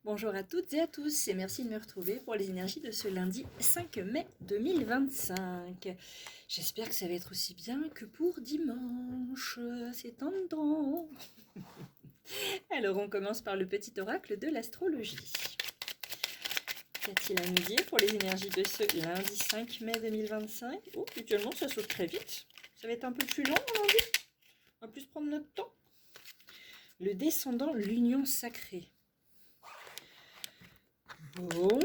Bonjour à toutes et à tous et merci de me retrouver pour les énergies de ce lundi 5 mai 2025. J'espère que ça va être aussi bien que pour dimanche, c'est tendance. Alors on commence par le petit oracle de l'astrologie. Qu'a-t-il à nous dire pour les énergies de ce lundi 5 mai 2025? Oh, actuellement ça saute très vite. Ça va être un peu plus long lundi. On va plus prendre notre temps. Le descendant, l'union sacrée. Bon.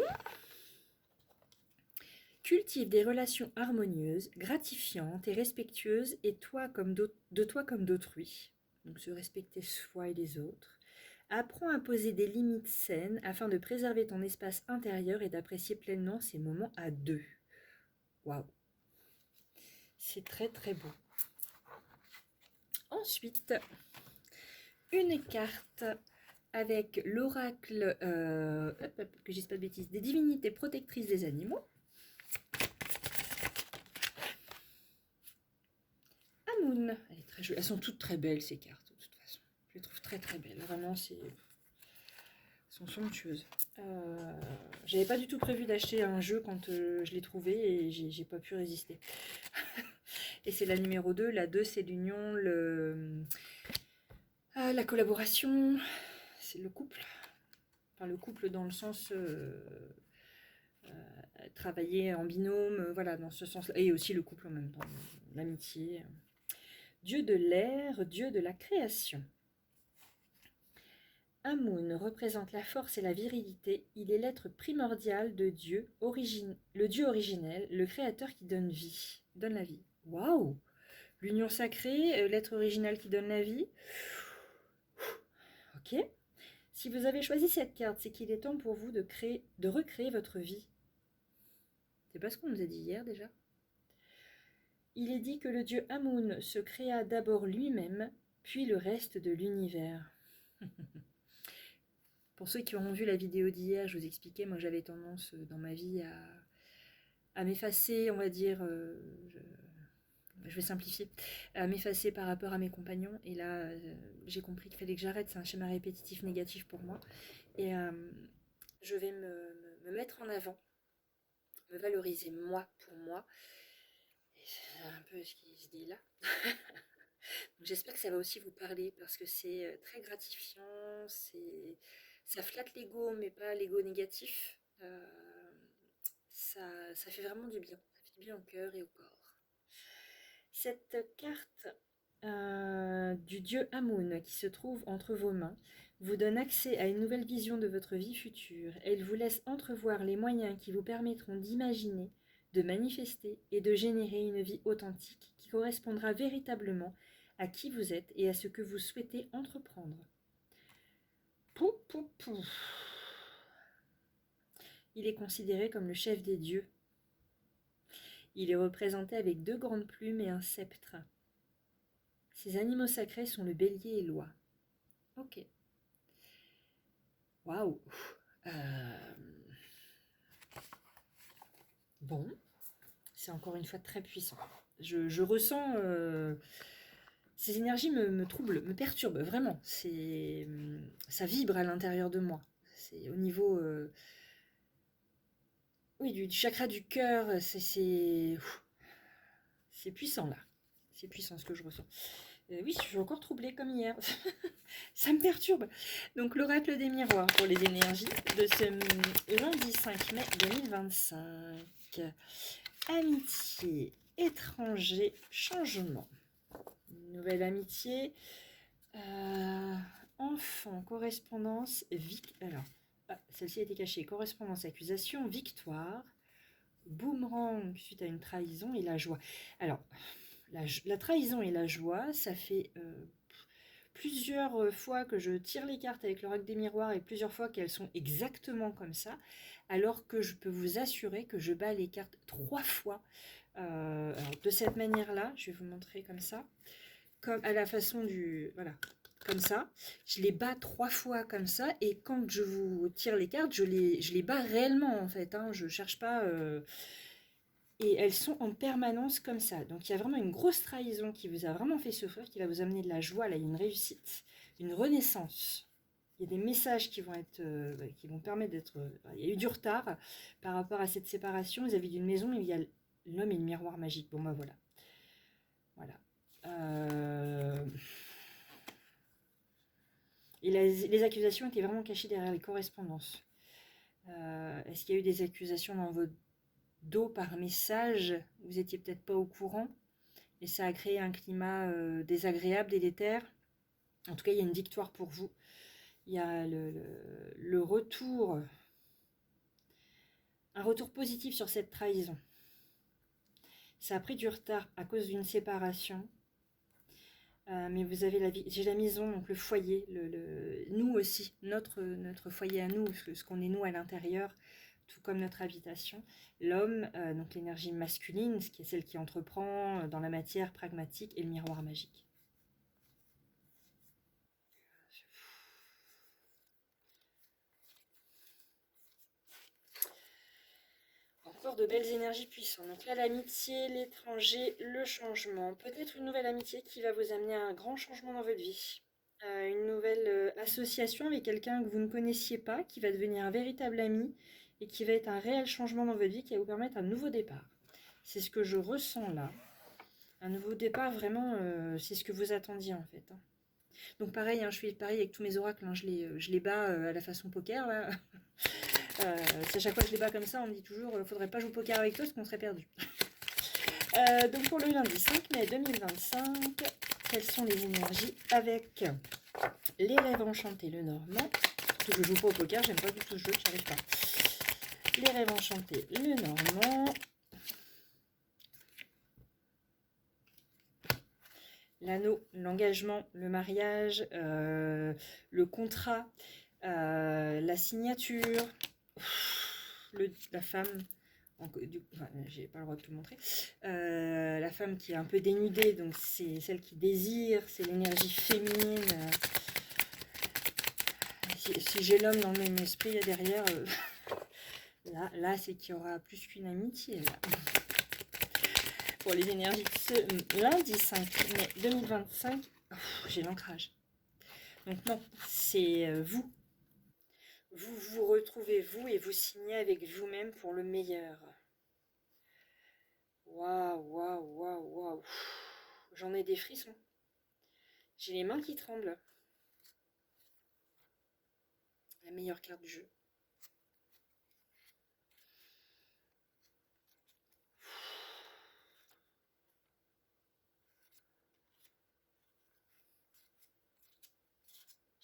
Cultive des relations harmonieuses, gratifiantes et respectueuses de toi comme d'autrui. Donc se respecter soi et les autres. Apprends à poser des limites saines afin de préserver ton espace intérieur et d'apprécier pleinement ces moments à deux. Waouh! C'est très très beau. Ensuite, une carte avec l'oracle, que je dise pas de bêtises, des divinités protectrices des animaux. Amun, elle est très jolie. Elles sont toutes très belles ces cartes, de toute façon. Je les trouve très très belles. Vraiment, elles sont somptueuses. J'avais pas du tout prévu d'acheter un jeu quand je l'ai trouvé et j'ai pas pu résister. Et c'est la numéro 2. La 2, c'est l'union, la collaboration, c'est le couple. Enfin, le couple dans le sens travailler en binôme, voilà, dans ce sens-là. Et aussi le couple en même temps, l'amitié. Dieu de l'air, Dieu de la création. Amun représente la force et la virilité. Il est l'être primordial de Dieu, le Dieu originel, le créateur qui donne vie, donne la vie. Waouh! L'union sacrée, l'être original qui donne la vie. Ok. Si vous avez choisi cette carte, c'est qu'il est temps pour vous de recréer votre vie. C'est pas ce qu'on nous a dit hier déjà? Il est dit que le dieu Amun se créa d'abord lui-même, puis le reste de l'univers. Pour ceux qui auront vu la vidéo d'hier, je vous expliquais, moi j'avais tendance dans ma vie à m'effacer, on va dire, je vais simplifier, à m'effacer par rapport à mes compagnons. Et là, j'ai compris qu'il fallait que j'arrête, c'est un schéma répétitif négatif pour moi. Et je vais me mettre en avant, me valoriser moi pour moi. Et c'est un peu ce qui se dit là. J'espère que ça va aussi vous parler parce que c'est très gratifiant, ça flatte l'ego mais pas l'ego négatif. Ça fait vraiment du bien, ça fait du bien au cœur et au corps. Cette carte du dieu Amun qui se trouve entre vos mains vous donne accès à une nouvelle vision de votre vie future. Elle vous laisse entrevoir les moyens qui vous permettront d'imaginer, de manifester et de générer une vie authentique qui correspondra véritablement à qui vous êtes et à ce que vous souhaitez entreprendre. Pou, pou, pou. Il est considéré comme le chef des dieux. Il est représenté avec 2 grandes plumes et un sceptre. Ces animaux sacrés sont le bélier et l'oie. Ok. Waouh. Bon. C'est encore une fois très puissant. Je ressens... ces énergies me troublent, me perturbent, vraiment. Ça vibre à l'intérieur de moi. C'est au niveau... oui, du chakra du cœur, c'est puissant là. C'est puissant ce que je ressens. Oui, je suis encore troublée comme hier. Ça me perturbe. Donc l'oracle des miroirs pour les énergies de ce lundi 5 mai 2025. Amitié, étranger, changement. Une nouvelle amitié. Enfant, correspondance, alors, celle-ci a été cachée. Correspondance, accusation, victoire, boomerang suite à une trahison et la joie. Alors, la trahison et la joie, ça fait plusieurs fois que je tire les cartes avec l'oracle des miroirs et plusieurs fois qu'elles sont exactement comme ça, alors que je peux vous assurer que je bats les cartes 3 fois. Alors, de cette manière-là, je vais vous montrer comme ça, comme à la façon du... Voilà, comme ça. Je les bats 3 fois comme ça, et quand je vous tire les cartes, je les bats réellement, en fait. Hein, je cherche pas... Et elles sont en permanence comme ça. Donc il y a vraiment une grosse trahison qui vous a vraiment fait souffrir, qui va vous amener de la joie, là, une réussite, une renaissance. il y a des messages qui vont être, qui vont permettre d'être... il y a eu du retard par rapport à cette séparation vis-à-vis d'une maison. Il y a l'homme et le miroir magique. Bon, bah voilà. Voilà. Et les accusations étaient vraiment cachées derrière les correspondances. Est-ce qu'il y a eu des accusations dans votre dos par message? Vous n'étiez peut-être pas au courant et ça a créé un climat désagréable, délétère. En tout cas, il y a une victoire pour vous. Il y a le retour, un retour positif sur cette trahison. Ça a pris du retard à cause d'une séparation. Mais vous avez j'ai la maison, donc le foyer, nous aussi, notre foyer à nous, ce qu'on est nous à l'intérieur, tout comme notre habitation. L'homme, donc l'énergie masculine, ce qui est celle qui entreprend dans la matière pragmatique, et le miroir magique. Encore de belles énergies puissantes. Donc là, l'amitié, l'étranger, le changement. Peut-être une nouvelle amitié qui va vous amener à un grand changement dans votre vie. Une nouvelle association avec quelqu'un que vous ne connaissiez pas, qui va devenir un véritable ami et qui va être un réel changement dans votre vie, qui va vous permettre un nouveau départ. C'est ce que je ressens là. Un nouveau départ, vraiment, c'est ce que vous attendiez en fait. Donc pareil, je fais pareil avec tous mes oracles, je les bats à la façon poker. Là. C'est à chaque fois que je les bats comme ça, on me dit toujours faudrait pas jouer au poker avec toi parce qu'on serait perdu. Donc pour le lundi 5 mai 2025, quelles sont les énergies avec les rêves enchantés, le normand? Surtout que je joue pas au poker, j'aime pas du tout ce jeu, j'arrive pas. Les rêves enchantés, le normand. L'anneau, l'engagement, le mariage, le contrat, la signature, la femme, j'ai pas le droit de tout montrer, la femme qui est un peu dénudée, donc c'est celle qui désire, c'est l'énergie féminine. Si j'ai l'homme dans le même esprit, il y a derrière, là c'est qu'il y aura plus qu'une amitié, là. Pour les énergies de ce lundi 5 mai 2025, j'ai l'ancrage. Donc non, c'est vous. Vous vous retrouvez vous et vous signez avec vous-même pour le meilleur. Waouh, waouh, waouh, waouh. J'en ai des frissons. J'ai les mains qui tremblent. La meilleure carte du jeu.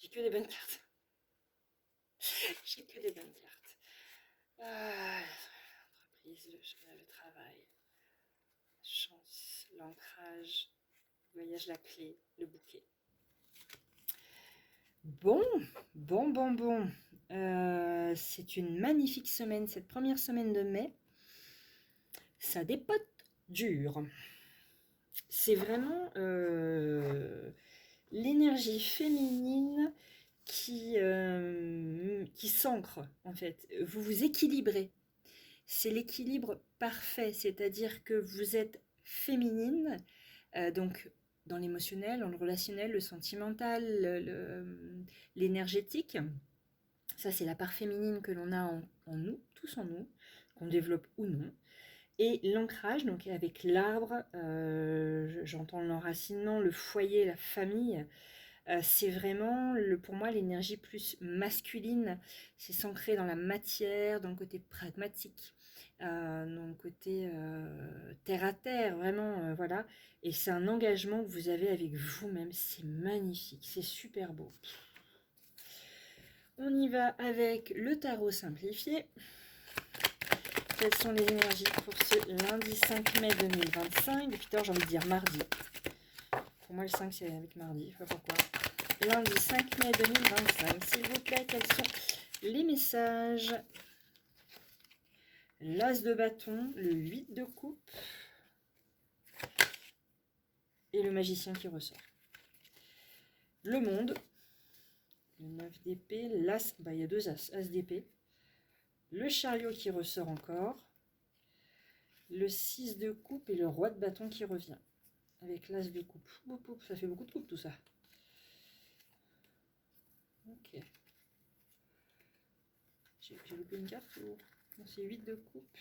J'ai que des bonnes cartes. J'ai que des bonnes cartes. L'entreprise, le travail, la chance, l'ancrage, le voyage, la clé, le bouquet. Bon. C'est une magnifique semaine, cette première semaine de mai. Ça dépote dur. C'est vraiment l'énergie féminine qui s'ancre, en fait. Vous vous équilibrez. C'est l'équilibre parfait, c'est-à-dire que vous êtes féminine, donc dans l'émotionnel, dans le relationnel, le sentimental, l'énergétique. Ça, c'est la part féminine que l'on a en nous, tous en nous, qu'on développe ou non. Et l'ancrage, donc avec l'arbre, j'entends l'enracinement, le foyer, la famille, c'est vraiment, pour moi, l'énergie plus masculine. C'est s'ancrer dans la matière, dans le côté pragmatique, dans le côté terre à terre, vraiment, voilà. Et c'est un engagement que vous avez avec vous-même. C'est magnifique, c'est super beau. On y va avec le tarot simplifié. Quelles sont les énergies pour ce lundi 5 mai 2025? Depuis tard, j'ai envie de dire mardi. Pour moi, le 5, c'est avec mardi. Je sais pas pourquoi. Lundi 5 mai 2025. S'il vous plaît, quels sont les messages? L'as de bâton, le 8 de coupe et le magicien qui ressort. Le monde, le 9 d'épée, l'as, il y a deux as, as d'épée. Le chariot qui ressort encore. Le 6 de coupe et le roi de bâton qui revient. Avec l'as de coupe. Ça fait beaucoup de coupe tout ça. Ok. J'ai loupé une carte ou... Non, c'est 8 de coupe.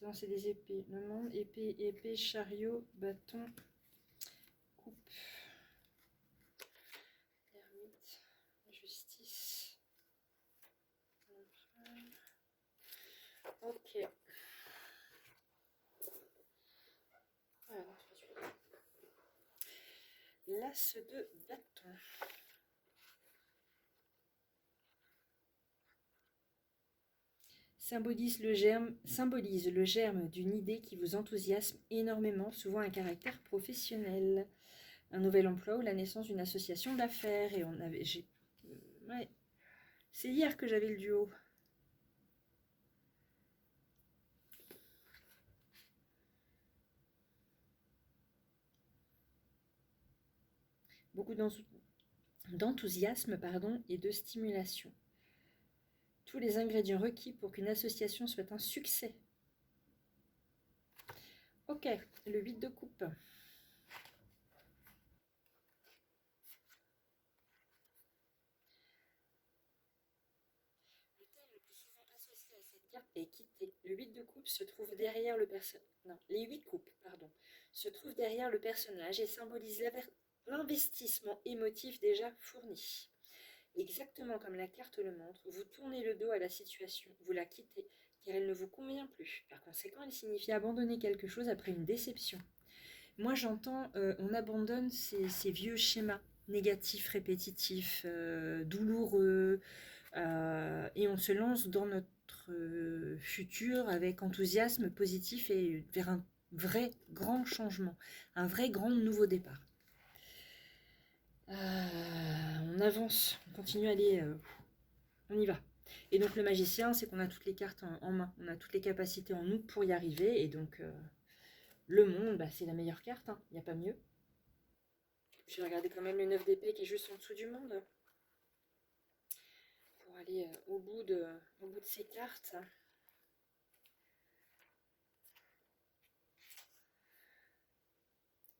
Non, c'est des épées. Le monde, épée, chariot, bâton, coupe. Ermite, justice. Ok. Ah non, c'est pas celui-là. L'as de bâton. Symbolise le germe d'une idée qui vous enthousiasme énormément, souvent un caractère professionnel. Un nouvel emploi ou la naissance d'une association d'affaires. Et on avait... Ouais. C'est hier que j'avais le duo. Beaucoup d'enthousiasme et de stimulation. Tous les ingrédients requis pour qu'une association soit un succès. Ok, le 8 de coupe. Le thème le plus souvent associé à cette carte est quitter. Le 8 de coupe se trouve derrière le personnage. Non, les 8 coupes, pardon, se trouvent derrière le personnage et symbolisent l'investissement émotif déjà fourni. Exactement comme la carte le montre, vous tournez le dos à la situation, vous la quittez, car elle ne vous convient plus. Par conséquent, elle signifie abandonner quelque chose après une déception. Moi, j'entends, on abandonne ces vieux schémas négatifs, répétitifs, douloureux, et on se lance dans notre futur avec enthousiasme positif et vers un vrai grand changement, un vrai grand nouveau départ. On avance, on continue à aller, on y va. Et donc le magicien, c'est qu'on a toutes les cartes en main, on a toutes les capacités en nous pour y arriver, et donc le monde, c'est la meilleure carte, il n'y a pas mieux. Je vais regarder quand même le 9 d'épée qui est juste en dessous du monde, pour aller au bout de ces cartes.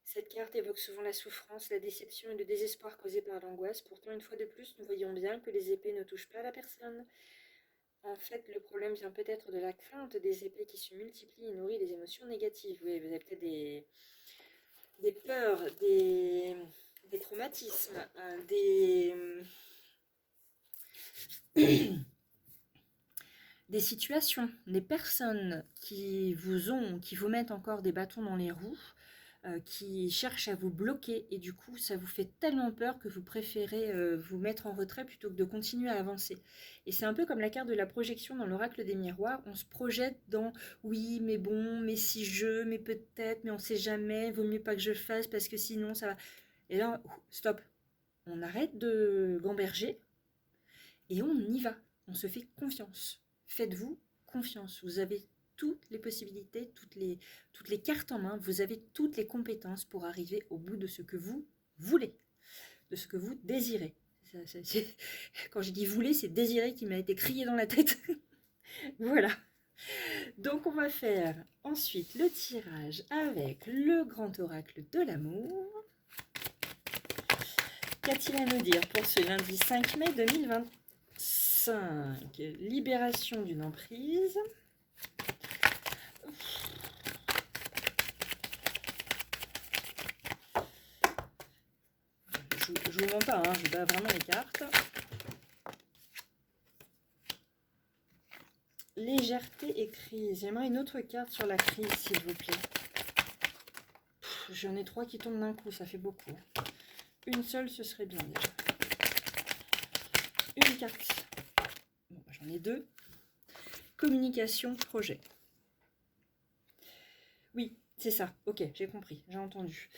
Cette carte évoque souvent la souffrance, la déception et le désespoir causés par l'angoisse. Pourtant, une fois de plus, nous voyons bien que les épées ne touchent pas la personne. En fait, le problème vient peut-être de la crainte des épées qui se multiplient et nourrit les émotions négatives. Oui, vous avez peut-être des peurs, des traumatismes, des situations, des personnes qui vous mettent encore des bâtons dans les roues, qui cherchent à vous bloquer, et du coup ça vous fait tellement peur que vous préférez vous mettre en retrait plutôt que de continuer à avancer. Et c'est un peu comme la carte de la projection dans l'oracle des miroirs, on se projette dans oui mais bon, mais si mais peut-être, mais on sait jamais, vaut mieux pas que je fasse parce que sinon ça va. Et là, stop, on arrête de gamberger et on y va, on se fait confiance. Faites-vous confiance, vous avez toutes les possibilités, toutes les cartes en main, vous avez toutes les compétences pour arriver au bout de ce que vous voulez, de ce que vous désirez. Quand je dis voulez, c'est désirer qui m'a été crié dans la tête. Voilà. Donc on va faire ensuite le tirage avec le grand oracle de l'amour. Qu'a-t-il à nous dire pour ce lundi 5 mai 2025 ? Libération d'une emprise. Je vous mens pas, je bats vraiment les cartes. Légèreté et crise. J'aimerais une autre carte sur la crise, s'il vous plaît. J'en ai 3 qui tombent d'un coup, ça fait beaucoup. Une seule, ce serait bien déjà. Une carte. Bon, j'en ai 2. Communication, projet. Oui, c'est ça. Ok, j'ai compris, j'ai entendu.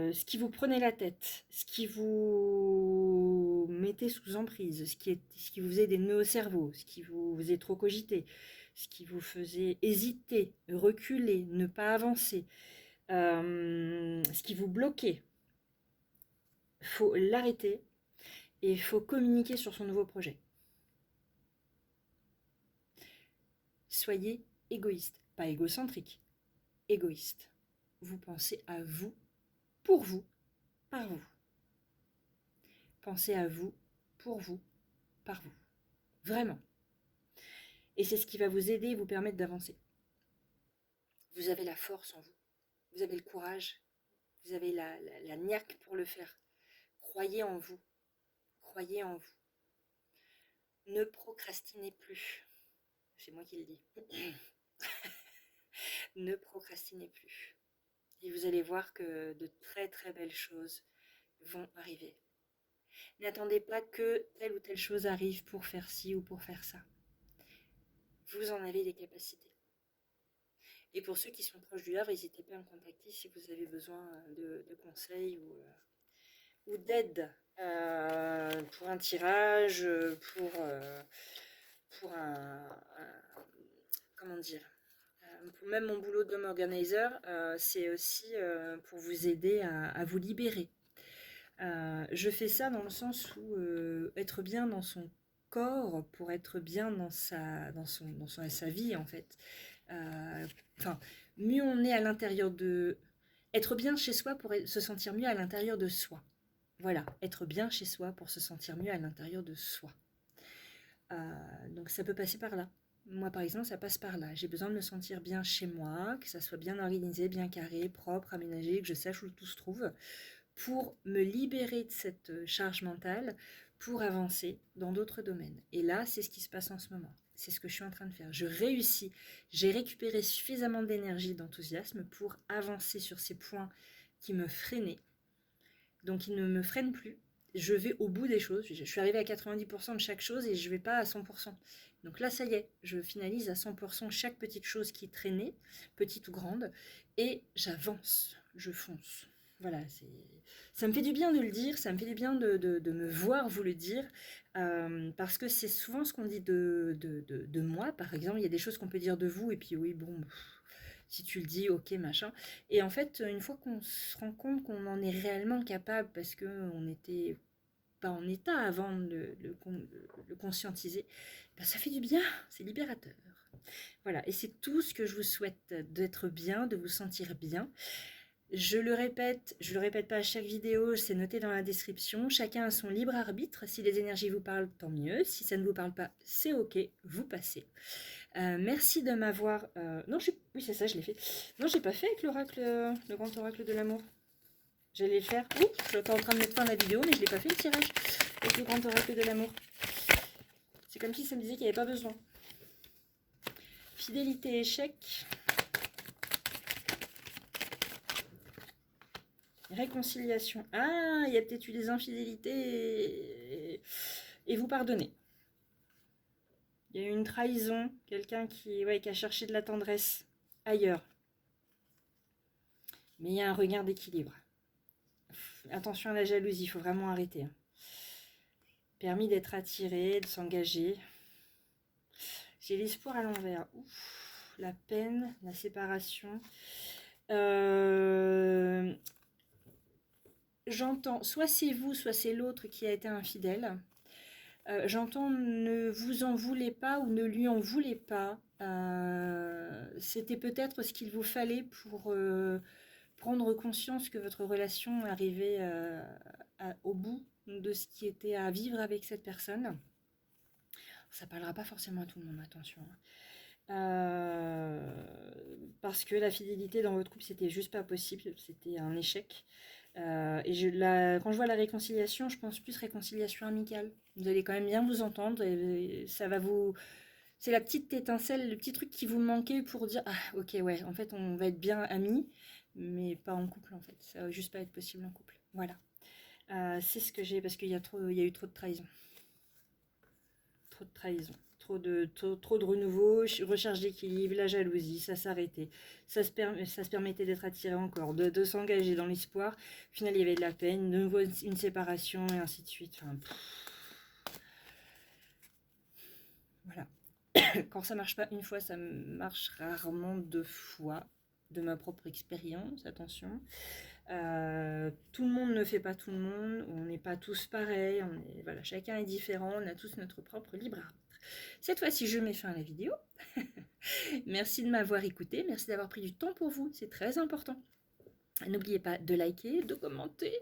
Ce qui vous prenait la tête, ce qui vous mettait sous emprise, ce qui vous faisait des nœuds au cerveau, ce qui vous faisait trop cogiter, ce qui vous faisait hésiter, reculer, ne pas avancer, ce qui vous bloquait. Il faut l'arrêter et il faut communiquer sur son nouveau projet. Soyez égoïste, pas égocentrique, égoïste. Vous pensez à vous, pour vous, par vous. Pensez à vous pour vous, par vous. Vraiment. Et c'est ce qui va vous aider et vous permettre d'avancer. Vous avez la force en vous. Vous avez le courage. Vous avez la niaque pour le faire. Croyez en vous. Croyez en vous. Ne procrastinez plus. C'est moi qui le dis. Ne procrastinez plus. Et vous allez voir que de très très belles choses vont arriver. N'attendez pas que telle ou telle chose arrive pour faire ci ou pour faire ça. Vous en avez les capacités. Et pour ceux qui sont proches du Havre, n'hésitez pas à me contacter si vous avez besoin de conseils ou d'aide pour un tirage, pour comment dire, pour même mon boulot d'home organizer, c'est aussi pour vous aider à vous libérer. Je fais ça dans le sens où être bien dans son corps pour être bien dans sa vie en fait. Enfin, mieux on est à l'intérieur de... Être bien chez soi pour se sentir mieux à l'intérieur de soi. Voilà, être bien chez soi pour se sentir mieux à l'intérieur de soi. Donc ça peut passer par là. Moi par exemple, ça passe par là. J'ai besoin de me sentir bien chez moi, que ça soit bien organisé, bien carré, propre, aménagé, que je sache où tout se trouve, pour me libérer de cette charge mentale, pour avancer dans d'autres domaines. Et là, c'est ce qui se passe en ce moment. C'est ce que je suis en train de faire. Je réussis. J'ai récupéré suffisamment d'énergie, d'enthousiasme pour avancer sur ces points qui me freinaient. Donc, ils ne me freinent plus. Je vais au bout des choses. Je suis arrivée à 90% de chaque chose et je ne vais pas à 100%. Donc là, ça y est, je finalise à 100% chaque petite chose qui traînait, petite ou grande, et j'avance, je fonce. Voilà, ça me fait du bien de le dire, ça me fait du bien de me voir vous le dire, parce que c'est souvent ce qu'on dit de moi, par exemple. Il y a des choses qu'on peut dire de vous, et puis oui, bon, si tu le dis, ok, machin. Et en fait, une fois qu'on se rend compte qu'on en est réellement capable, parce qu'on n'était pas en état avant de le conscientiser, ben ça fait du bien, c'est libérateur. Voilà, et c'est tout ce que je vous souhaite, d'être bien, de vous sentir bien. Je le répète pas à chaque vidéo, c'est noté dans la description. Chacun a son libre arbitre. Si les énergies vous parlent, tant mieux. Si ça ne vous parle pas, c'est ok, vous passez. Merci de m'avoir... Non, oui, c'est ça, je l'ai fait. Non, j'ai pas fait avec l'oracle, le grand oracle de l'amour. J'allais le faire. Ouh, je suis en train de mettre fin à la vidéo, mais je l'ai pas fait le tirage avec le grand oracle de l'amour. C'est comme si ça me disait qu'il n'y avait pas besoin. Fidélité, échec. Réconciliation. Ah, il y a peut-être eu des infidélités et vous pardonnez. Il y a eu une trahison, quelqu'un qui a cherché de la tendresse ailleurs. Mais il y a un regain d'équilibre. Attention à la jalousie, il faut vraiment arrêter. Permis d'être attiré, de s'engager. J'ai l'espoir à l'envers. Ouf, la peine, la séparation. J'entends, soit c'est vous, soit c'est l'autre qui a été infidèle. J'entends ne vous en voulez pas ou ne lui en voulez pas. C'était peut-être ce qu'il vous fallait pour prendre conscience que votre relation arrivait au bout de ce qui était à vivre avec cette personne. Ça ne parlera pas forcément à tout le monde, attention. Parce que la fidélité dans votre couple, c'était juste pas possible, c'était un échec. Et quand je vois la réconciliation, je pense plus réconciliation amicale. Vous allez quand même bien vous entendre et ça va vous... C'est la petite étincelle, le petit truc qui vous manquait pour dire « Ah, ok, ouais, en fait, on va être bien amis, mais pas en couple, en fait. Ça va juste pas être possible en couple. » Voilà. C'est ce que j'ai, parce qu'il y a eu trop de trahison. Trop de trahison. Trop de renouveau, recherche d'équilibre, la jalousie, ça s'arrêtait. Ça se permettait d'être attiré encore, de s'engager dans l'espoir. Au final, il y avait de la peine, de nouveau une séparation, et ainsi de suite. Enfin, voilà. Quand ça marche pas une fois, ça marche rarement deux fois, de ma propre expérience, attention. Tout le monde ne fait pas tout le monde, on n'est pas tous pareils, voilà, chacun est différent, on a tous notre propre libre arbitre. Cette fois-ci, je mets fin à la vidéo. Merci de m'avoir écouté, merci d'avoir pris du temps pour vous, c'est très important. N'oubliez pas de liker, de commenter,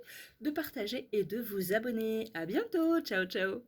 de partager et de vous abonner. À bientôt, ciao ciao.